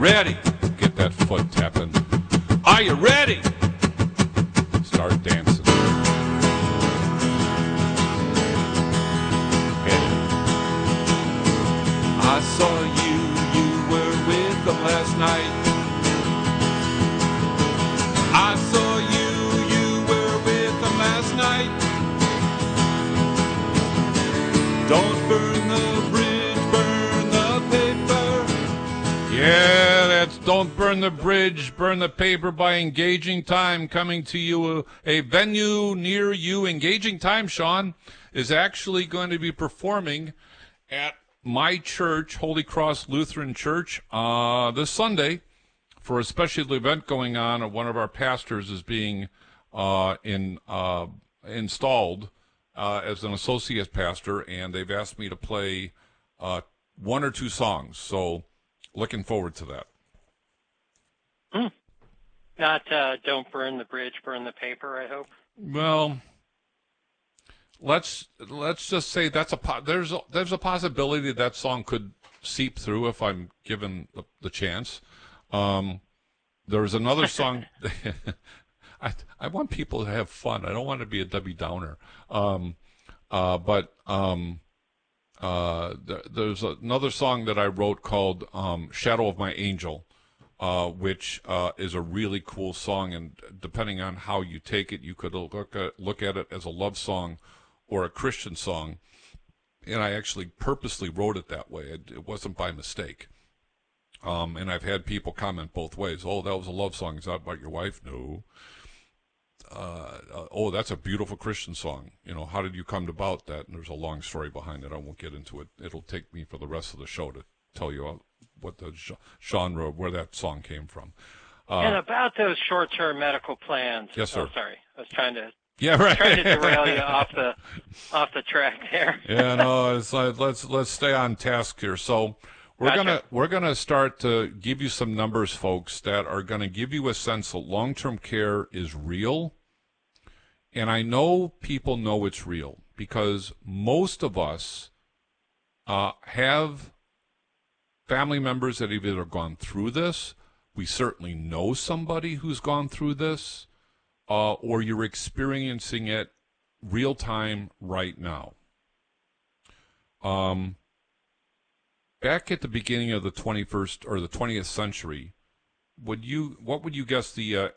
ready? Get that foot tapping. Are you ready? Start dancing. I saw you were with them last night. I saw you were with them last night. Don't burn the bridge, burn the paper. Yeah, that's Don't Burn the Bridge, Burn the Paper by Engaging Time, coming to you a venue near you. Engaging Time, Sean, is actually going to be performing at my church, Holy Cross Lutheran Church, this Sunday for a special event going on. One of our pastors is being installed as an associate pastor, and they've asked me to play one or two songs. So looking forward to that. Not Don't Burn the Bridge, Burn the Paper, I hope. Well, let's just say there's a possibility that song could seep through if I'm given the chance. There's another song. I want people to have fun. I don't want to be a Debbie Downer. But there's another song that I wrote called "Shadow of My Angel," which is a really cool song. And depending on how you take it, you could look at it as a love song or a Christian song, and I actually purposely wrote it that way. It wasn't by mistake. And I've had people comment both ways. Oh, that was a love song. Is that about your wife? No. Oh, that's a beautiful Christian song. You know, how did you come about that? And there's a long story behind it. I won't get into it. It'll take me for the rest of the show to tell you what the genre, where that song came from. And about those short-term medical plans. Yes, sir. Oh, sorry. I was trying to... Yeah, right. Trying to derail you off the track there. Yeah, no, it's like, let's stay on task here. So we're gonna start to give you some numbers, folks, that are gonna give you a sense that long-term care is real. And I know people know it's real because most of us have family members that have either gone through this. We certainly know somebody who's gone through this. Or you're experiencing it real time right now. Back at the beginning of the 21st or the 20th century, what would you guess the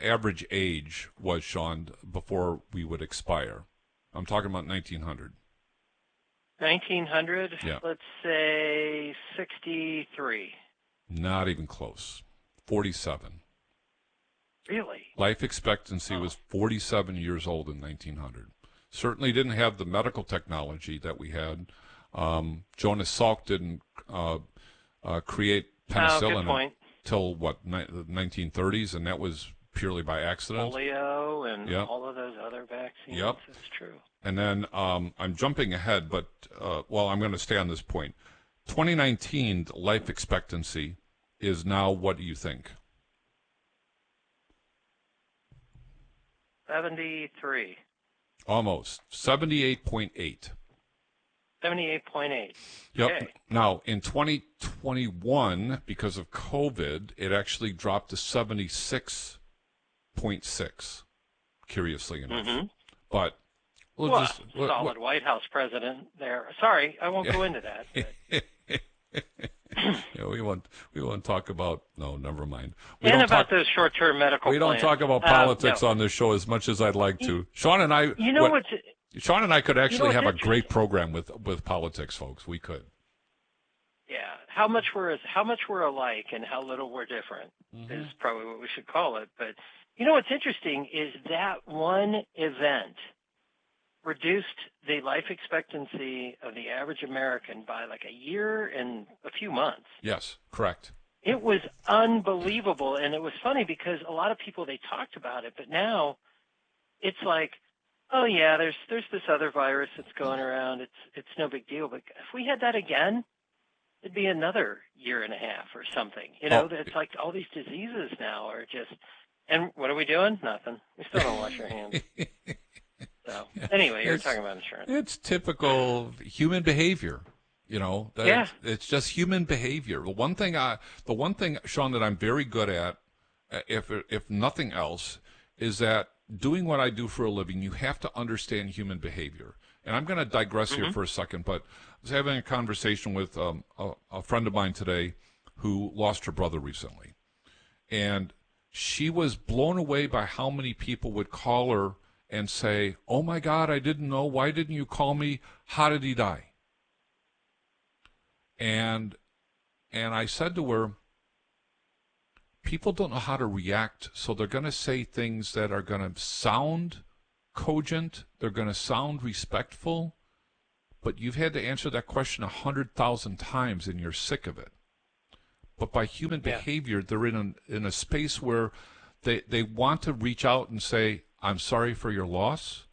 average age was, Sean, before we would expire? I'm talking about 1900. 1900? Yeah. Let's say 63. Not even close. 47. Really? Life expectancy was 47 years old in 1900. Certainly didn't have the medical technology that we had. Jonas Salk didn't create penicillin until, what, the 1930s, and that was purely by accident. Polio and all of those other vaccines. Yep. That's true. And then I'm jumping ahead, but, I'm going to stay on this point. 2019 life expectancy is now, what do you think? 73. Almost. 78.8. 78.8. Yep. Okay. Now, in 2021, because of COVID, it actually dropped to 76.6, curiously enough. Mm-hmm. But solid White House president there. Sorry, I won't go into that. We won't talk about. No, never mind. Those short-term medical. We don't talk about politics on this show as much as I'd like to. Sean and I. Sean and I could actually have a great program with politics, folks. We could. Yeah, how much we're alike and how little we're different is probably what we should call it. But you know what's interesting is that one event reduced the life expectancy of the average American by like a year and a few months. Yes, correct. It was unbelievable, and it was funny because a lot of people, they talked about it, but now it's like, oh yeah, there's this other virus that's going around. It's no big deal. But if we had that again, it'd be another year and a half or something. You know, it's like all these diseases now are just. And what are we doing? Nothing. We still don't wash our hands. So anyway, you're talking about insurance. It's typical human behavior. It's just human behavior. The one thing, Sean, that I'm very good at, if nothing else, is that doing what I do for a living, you have to understand human behavior. And I'm going to digress here for a second, but I was having a conversation with a friend of mine today who lost her brother recently. And she was blown away by how many people would call her and say, "Oh, my God, I didn't know. Why didn't you call me? How did he die?" And I said to her, people don't know how to react, so they're going to say things that are going to sound cogent, they're going to sound respectful, but you've had to answer that question 100,000 times and you're sick of it. But by human behavior, they're in a space where they want to reach out and say, "I'm sorry for your loss.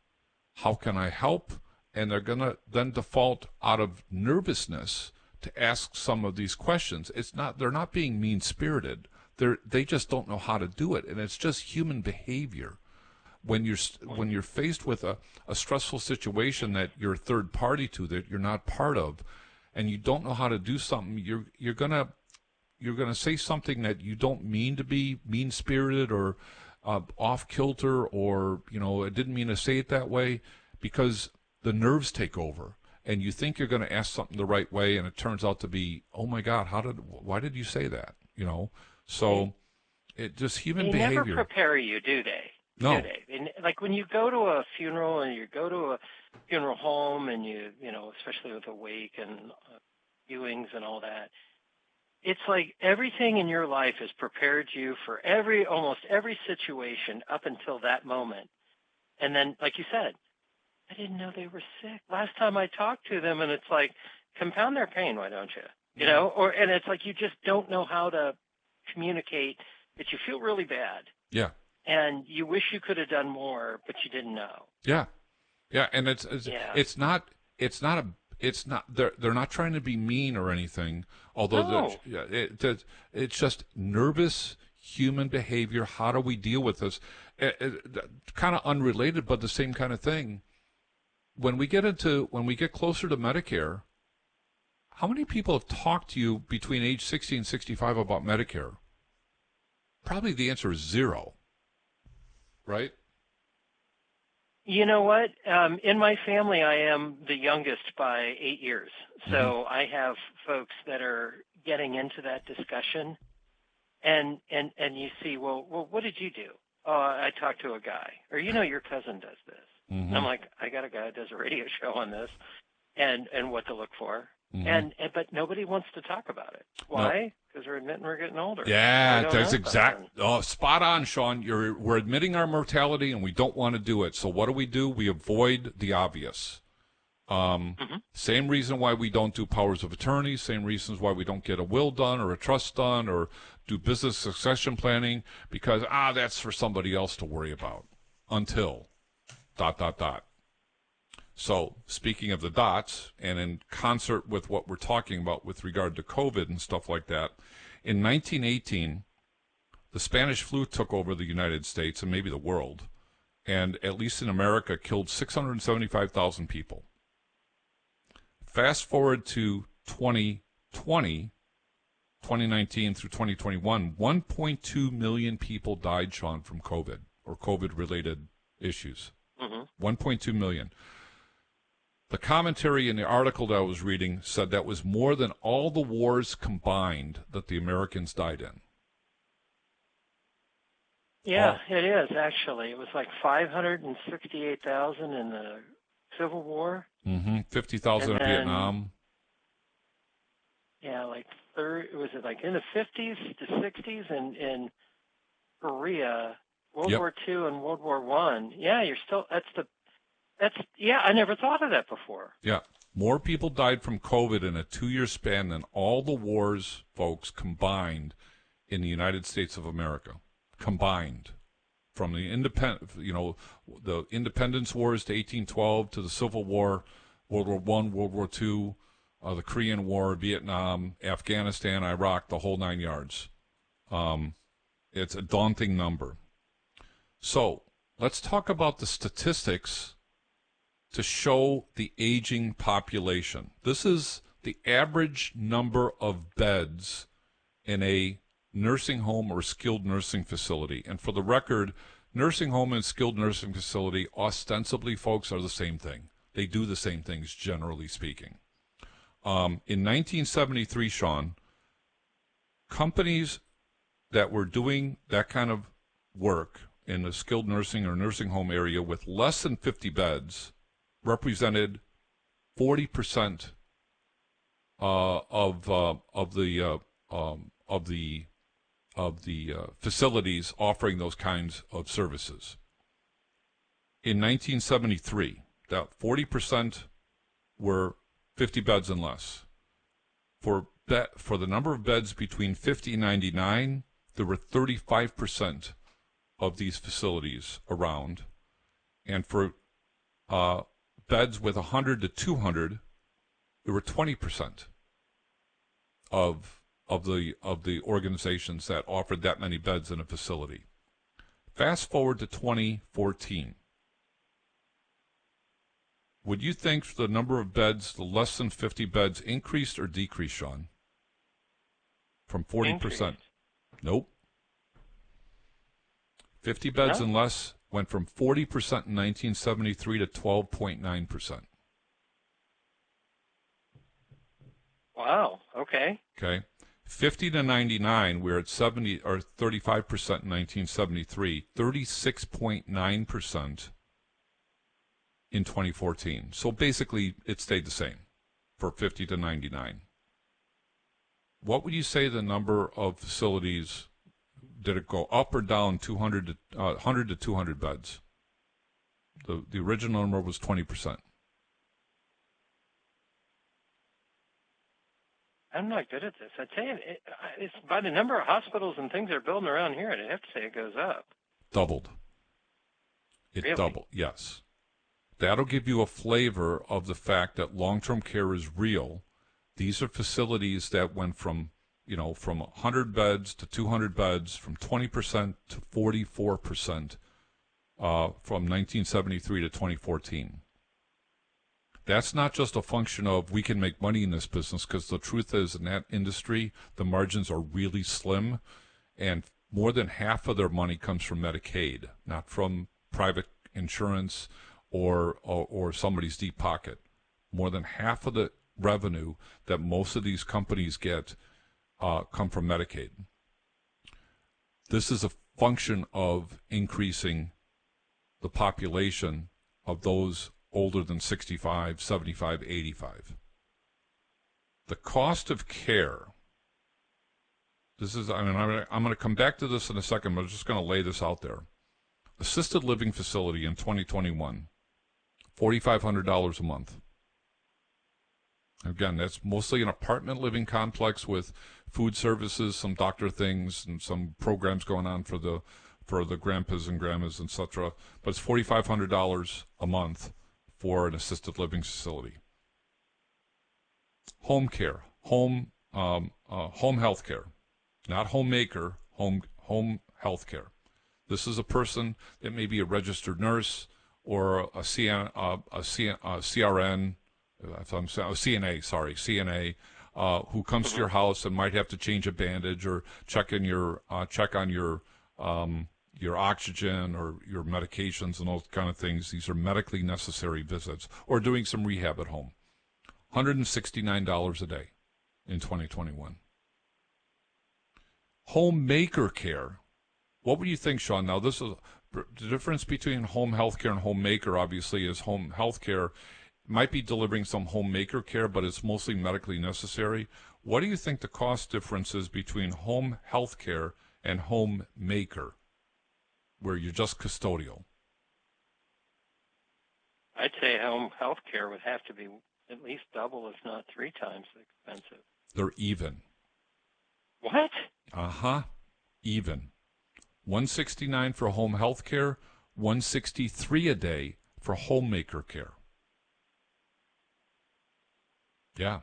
How can I help?" And they're going to then default out of nervousness to ask some of these questions. They're not being mean-spirited. They just don't know how to do it, and it's just human behavior. When you're faced with a stressful situation that you're a third party to, that you're not part of, and you don't know how to do something, you're gonna say something that you don't mean to be mean-spirited or off kilter, or I didn't mean to say it that way, because the nerves take over, and you think you're going to ask something the right way, and it turns out to be, "Oh my God, why did you say that?" So it just human behavior. They never prepare you, do they? No. Do they? And like when you go to a funeral and you go to a funeral home and especially with a wake and viewings and all that, it's like everything in your life has prepared you for almost every situation up until that moment. And then, like you said, I didn't know they were sick. Last time I talked to them, and it's like, compound their pain, why don't you? And it's like you just don't know how to communicate that you feel really bad. Yeah. And you wish you could have done more, but you didn't know. Yeah. Yeah, and it's not they're not trying to be mean or anything, although it's just nervous human behavior. How do we deal with this? Kind of unrelated, but the same kind of thing. When we get closer to Medicare, how many people have talked to you between age 60 and 65 about Medicare? Probably the answer is 0. Right? You know what? In my family, I am the youngest by 8 years. So I have folks that are getting into that discussion. And you see, well, what did you do? Oh, I talked to a guy. Or, your cousin does this. And I'm like, I got a guy that does a radio show on this and what to look for. But nobody wants to talk about it. Why? Because we're admitting we're getting older. Yeah, that's spot on, Sean. We're admitting our mortality, and we don't want to do it. So what do? We avoid the obvious. Same reason why we don't do powers of attorney. Same reasons why we don't get a will done or a trust done or do business succession planning, because that's for somebody else to worry about. Until ... So, speaking of the dots, and in concert with what we're talking about with regard to COVID and stuff like that, in 1918, the Spanish flu took over the United States and maybe the world, and at least in America, killed 675,000 people. Fast forward to 2019 through 2021, 1.2 million people died, Sean, from COVID or COVID-related issues. 1.2 million. The commentary in the article that I was reading said that was more than all the wars combined that the Americans died in. Yeah, it is, actually. It was like 568,000 in the Civil War. 50,000 in Vietnam. Yeah, like was it like in the 50s to 60s in Korea, World War II and World War I. Yeah, I never thought of that before. Yeah. More people died from COVID in a 2-year span than all the wars, folks, combined in the United States of America. Combined. From the the Independence Wars to 1812 to the Civil War, World War I, World War II, the Korean War, Vietnam, Afghanistan, Iraq, the whole 9 yards. It's a daunting number. So let's talk about the statistics to show the aging population. This is the average number of beds in a nursing home or skilled nursing facility. And for the record, nursing home and skilled nursing facility, ostensibly, folks, are the same thing. They do the same things, generally speaking. In 1973, Sean, companies that were doing that kind of work in the skilled nursing or nursing home area with less than 50 beds represented 40% of the facilities offering those kinds of services. In 1973, that 40% were 50 beds and less. For the number of beds between 50 and 99, there were 35% of these facilities around, and for beds with 100 to 200, there were 20% of the organizations that offered that many beds in a facility. Fast forward to 2014. Would you think the number of beds, the less than 50 beds, increased or decreased, Sean? From 40%? Increased. Nope. 50 beds and less went from 40% in 1973 to 12.9%. Wow. Okay. Okay. 50 to 99, we're at 70 or 35% in 1973, 36.9% in 2014. So basically, it stayed the same for 50 to 99. What would you say the number of facilities, did it go up or down 100 to 200 beds? The original number was 20%. I'm not good at this. I tell you, it's by the number of hospitals and things they're building around here, I'd have to say it goes up. Doubled. It really? Doubled, yes. That'll give you a flavor of the fact that long-term care is real. These are facilities that went from 100 beds to 200 beds, from 20% to 44% from 1973 to 2014. That's not just a function of we can make money in this business, because the truth is in that industry, the margins are really slim, and more than half of their money comes from Medicaid, not from private insurance or somebody's deep pocket. More than half of the revenue that most of these companies get come from Medicaid. This is a function of increasing the population of those older than 65, 75, 85. The cost of care, I'm going to come back to this in a second, but I'm just going to lay this out there. Assisted living facility in 2021, $4,500 a month. Again, that's mostly an apartment living complex with food services, some doctor things, and some programs going on for the grandpas and grandmas, etc. But it's $4,500 a month for an assisted living facility. Home care, home health care, not homemaker, home health care. This is a person that may be a registered nurse or a CRN. CNA, who comes to your house and might have to change a bandage or check on your oxygen or your medications and those kind of things. These are medically necessary visits, or doing some rehab at home. $169 a day in 2021. Homemaker care. What would you think, Sean? Now, this is the difference between home health care and homemaker. Obviously, is home health care might be delivering some homemaker care, but it's mostly medically necessary. What do you think the cost difference is between home health care and homemaker, where you're just custodial? I'd say home health care would have to be at least double, if not 3 times expensive. They're even. What? Even. $169 for home health care, $163 a day for homemaker care. Yeah.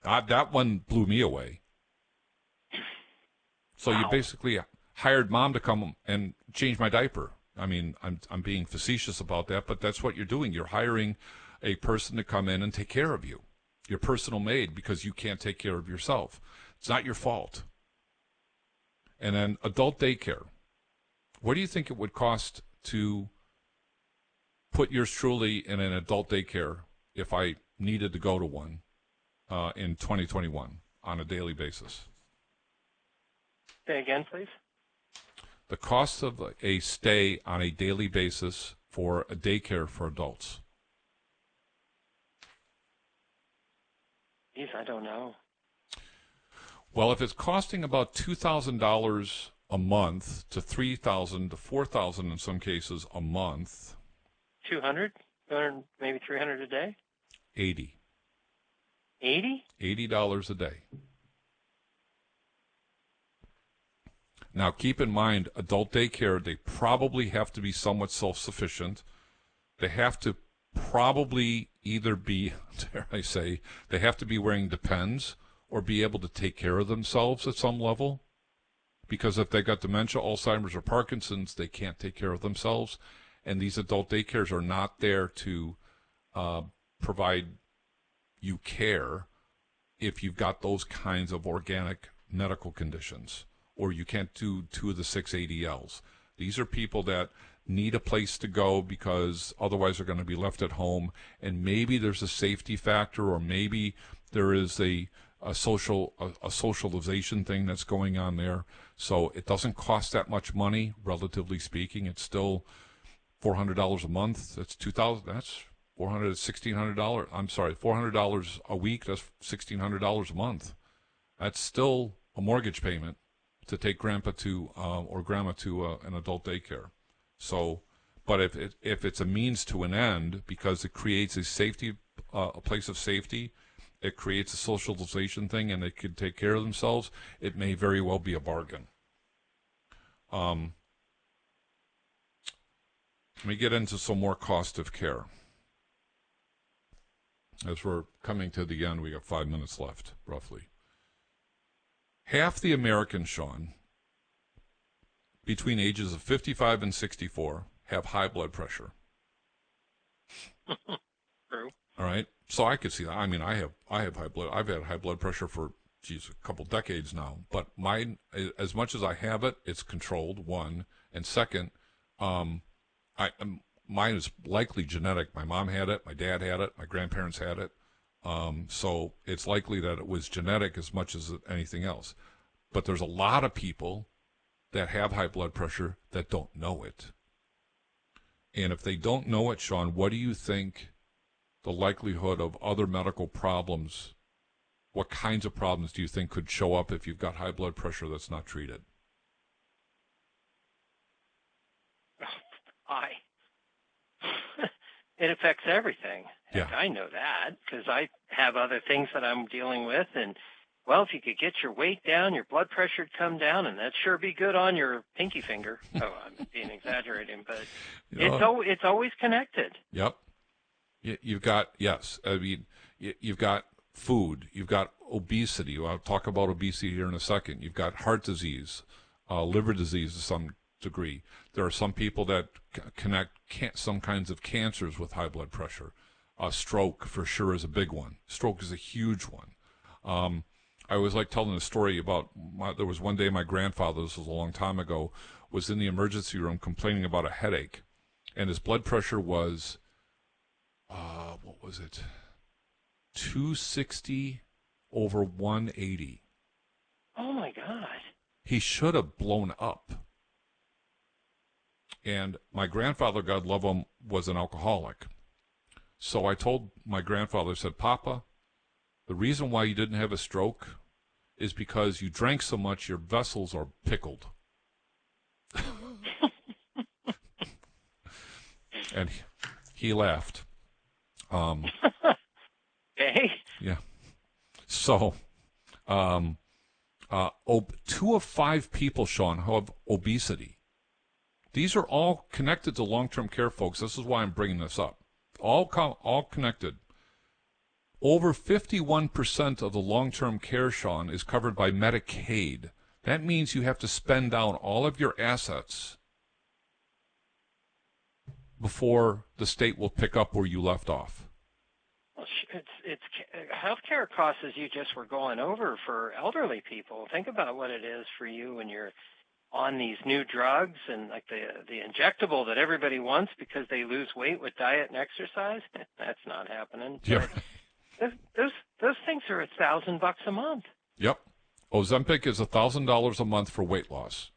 That one blew me away. So wow. You basically hired mom to come and change my diaper. I mean, I'm being facetious about that, but that's what you're doing. You're hiring a person to come in and take care of you. your personal maid because you can't take care of yourself. It's not your fault. And then adult daycare. What do you think it would cost to put yours truly in an adult daycare if I needed to go to one in 2021 on a daily basis? Say again, please. The cost of a stay on a daily basis for a daycare for adults. Geez, I don't know. Well, if it's costing about $2,000 a month to $3,000 to $4,000 in some cases a month. 200, maybe 300 a day? 80. 80? $80 a day. Now, keep in mind, adult daycare, they probably have to be somewhat self-sufficient. They have to probably either be, dare I say, they have to be wearing Depends or be able to take care of themselves at some level. Because if they've got dementia, Alzheimer's, or Parkinson's, they can't take care of themselves. And these adult daycares are not there to provide you care if you've got those kinds of organic medical conditions, or you can't do 2 of the 6 ADLs. These are people that need a place to go because otherwise they're going to be left at home, and maybe there's a safety factor, or maybe there is a socialization thing that's going on there. So it doesn't cost that much money, relatively speaking. It's still $400 a month. That's $2,000. That's $1,600. I'm sorry, $400 a week. That's $1,600 a month. That's still a mortgage payment to take grandpa to or grandma to an adult daycare. So, but if it's a means to an end because it creates a safety, a place of safety, it creates a socialization thing, and they can take care of themselves, it may very well be a bargain. Let me get into some more cost of care. As we're coming to the end, we got 5 minutes left, roughly. Half the Americans, Sean, between ages of 55 and 64, have high blood pressure. True. All right, so I could see that. I mean, I have high blood. I've had high blood pressure for a couple decades now. But mine, as much as I have it, it's controlled. One, and second, mine is likely genetic. My mom had it, my dad had it, my grandparents had it. So it's likely that it was genetic as much as anything else. But there's a lot of people that have high blood pressure that don't know it. And if they don't know it, Sean, what do you think the likelihood of other medical problems, what kinds of problems do you think could show up if you've got high blood pressure that's not treated? It affects everything. Yeah. I know that because I have other things that I'm dealing with. And, well, if you could get your weight down, your blood pressure would come down, and that'd sure be good on your pinky finger. Oh, I'm being exaggerating, but it's always connected. Yep. You've got, yes, I mean, you've got food, you've got obesity. I'll talk about obesity here in a second. You've got heart disease, liver disease to some degree. There are some people that connect some kinds of cancers with high blood pressure. Stroke for sure is a big one. Stroke is a huge one. I always like telling a story about there was one day my grandfather, this was a long time ago, was in the emergency room complaining about a headache, and his blood pressure was, what was it, 260 over 180. Oh, my God. He should have blown up. And my grandfather, God love him, was an alcoholic. So I told my grandfather, I said, Papa, the reason why you didn't have a stroke is because you drank so much your vessels are pickled. And he laughed. Okay. Yeah. So 2 of 5 people, Sean, who have obesity. These are all connected to long-term care, folks. This is why I'm bringing this up. All connected. Over 51% of the long-term care, Sean, is covered by Medicaid. That means you have to spend down all of your assets before the state will pick up where you left off. Well, healthcare costs, as you just were going over, for elderly people. Think about what it is for you when you're on these new drugs and like the injectable that everybody wants because they lose weight with diet and exercise. That's not happening. Yeah. Those things are $1,000 a month. Yep. Ozempic is $1,000 a month for weight loss.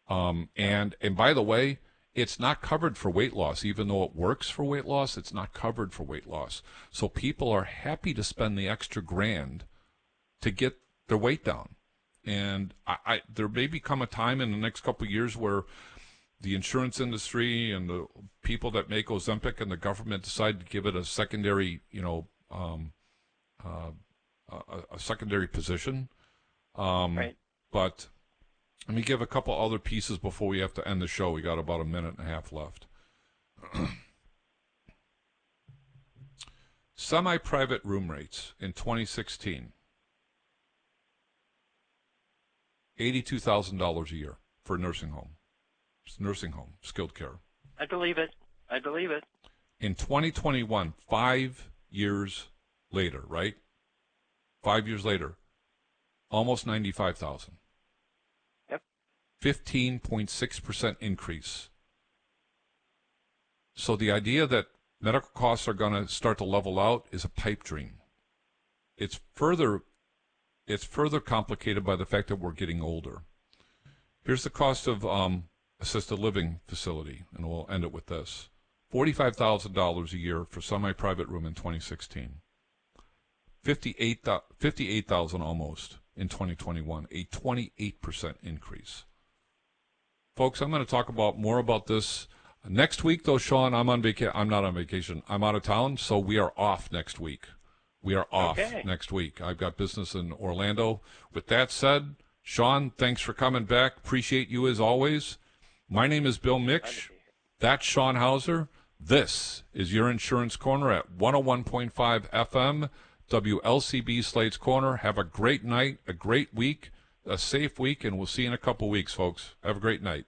And by the way, it's not covered for weight loss. Even though it works for weight loss, it's not covered for weight loss. So people are happy to spend the extra grand to get their weight down. And there may become a time in the next couple of years where the insurance industry and the people that make Ozempic and the government decide to give it a secondary, a secondary position. Right. But let me give a couple other pieces before we have to end the show. We got about a minute and a half left. Semi-private room rates in 2016, $82,000 a year for a nursing home. Skilled care. I believe it. In 2021, 5 years later, right? 5 years later, almost 95,000. Yep. 15.6% increase. So the idea that medical costs are going to start to level out is a pipe dream. It's further complicated by the fact that we're getting older. Here's the cost of assisted living facility, and we'll end it with this. $45,000 a year for semi-private room in 2016. $58,000 almost in 2021, a 28% increase. Folks, I'm going to talk more about this next week, though, Sean. I'm not on vacation. I'm out of town, so we are off next week. We are off next week. I've got business in Orlando. With that said, Sean, thanks for coming back. Appreciate you as always. My name is Bill Miksch. That's Sean Hauser. This is your Insurance Corner at 101.5 FM, WLCB Slate's Corner. Have a great night, a great week, a safe week, and we'll see you in a couple weeks, folks. Have a great night.